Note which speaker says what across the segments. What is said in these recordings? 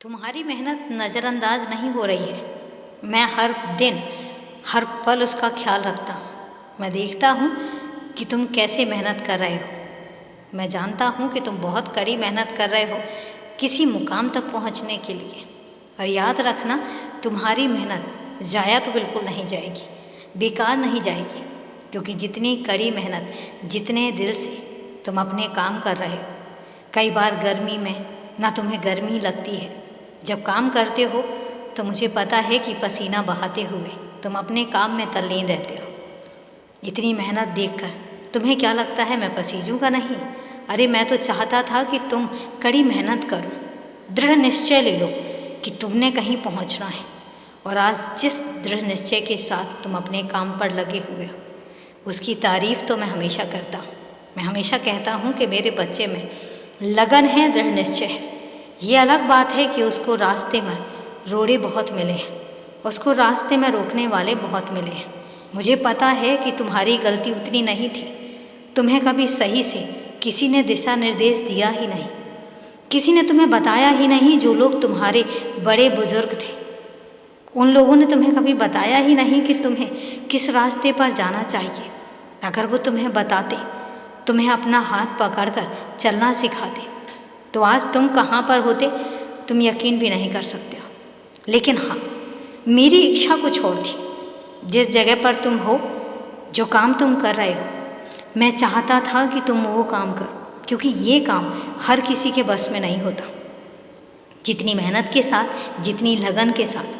Speaker 1: तुम्हारी मेहनत नज़रअंदाज नहीं हो रही है। मैं हर दिन हर पल उसका ख्याल रखता हूँ। मैं देखता हूँ कि तुम कैसे मेहनत कर रहे हो। मैं जानता हूँ कि तुम बहुत कड़ी मेहनत कर रहे हो किसी मुकाम तक पहुँचने के लिए। और याद रखना, तुम्हारी मेहनत ज़ाया तो बिल्कुल नहीं जाएगी, बेकार नहीं जाएगी, क्योंकि जितनी कड़ी मेहनत, जितने दिल से तुम अपने काम कर रहे हो। कई बार गर्मी में ना तुम्हें गर्मी लगती है जब काम करते हो, तो मुझे पता है कि पसीना बहाते हुए तुम अपने काम में तल्लीन रहते हो। इतनी मेहनत देखकर तुम्हें क्या लगता है मैं पसीजूँगा नहीं? अरे मैं तो चाहता था कि तुम कड़ी मेहनत करो, दृढ़ निश्चय ले लो कि तुमने कहीं पहुंचना है। और आज जिस दृढ़ निश्चय के साथ तुम अपने काम पर लगे हुए हो, उसकी तारीफ़ तो मैं हमेशा करता हूँ। मैं हमेशा कहता हूँ कि मेरे बच्चे में लगन है, दृढ़ निश्चय है। ये अलग बात है कि उसको रास्ते में रोड़े बहुत मिले हैं, उसको रास्ते में रोकने वाले बहुत मिले हैं। मुझे पता है कि तुम्हारी गलती उतनी नहीं थी। तुम्हें कभी सही से किसी ने दिशा निर्देश दिया ही नहीं, किसी ने तुम्हें बताया ही नहीं। जो लोग तुम्हारे बड़े बुजुर्ग थे, उन लोगों ने तुम्हें कभी बताया ही नहीं कि तुम्हें किस रास्ते पर जाना चाहिए। अगर वो तुम्हें बताते, तुम्हें अपना हाथ पकड़कर चलना सिखाते, तो आज तुम कहाँ पर होते तुम यकीन भी नहीं कर सकते हो। लेकिन हाँ, मेरी इच्छा कुछ और थी। जिस जगह पर तुम हो, जो काम तुम कर रहे हो, मैं चाहता था कि तुम वो काम करो, क्योंकि ये काम हर किसी के बस में नहीं होता। जितनी मेहनत के साथ, जितनी लगन के साथ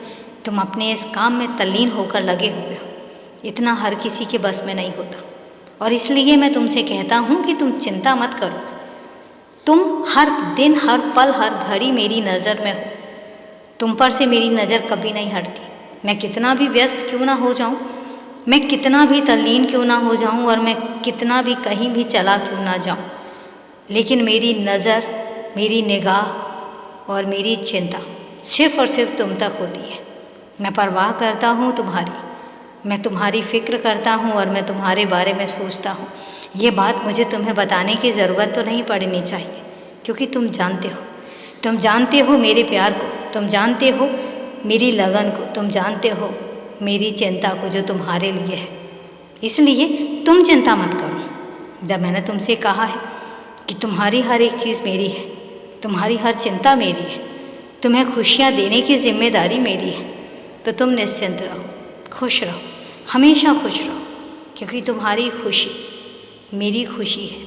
Speaker 1: तुम अपने इस काम में तल्लीन होकर लगे हुए हो, इतना हर किसी के बस में नहीं होता। और इसलिए मैं तुमसे कहता हूँ कि तुम चिंता मत करो। तुम हर दिन, हर पल, हर घड़ी मेरी नज़र में हो। तुम पर से मेरी नज़र कभी नहीं हटती। मैं कितना भी व्यस्त क्यों ना हो जाऊँ, मैं कितना भी तल्लीन क्यों ना हो जाऊँ, और मैं कितना भी कहीं भी चला क्यों ना जाऊँ, लेकिन मेरी नज़र, मेरी निगाह और मेरी चिंता सिर्फ़ और सिर्फ तुम तक होती है। मैं परवाह करता हूँ तुम्हारी, मैं तुम्हारी फ़िक्र करता हूँ और मैं तुम्हारे बारे में सोचता हूँ। ये बात मुझे तुम्हें बताने की ज़रूरत तो नहीं पड़नी चाहिए, क्योंकि तुम जानते हो मेरे प्यार को, तुम जानते हो मेरी लगन को, तुम जानते हो मेरी चिंता को जो तुम्हारे लिए है। इसलिए तुम चिंता मत करो। जब मैंने तुमसे कहा है कि तुम्हारी हर एक चीज़ मेरी है, तुम्हारी हर चिंता मेरी है, तुम्हें खुशियाँ देने की जिम्मेदारी मेरी है, तो तुम निश्चिंत रहो, खुश रहो, हमेशा खुश रहो, क्योंकि तुम्हारी खुशी मेरी खुशी है।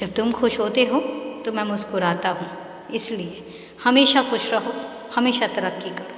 Speaker 1: जब तुम खुश होते हो तो मैं मुस्कुराता हूँ। इसलिए हमेशा खुश रहो, हमेशा तरक्की करो।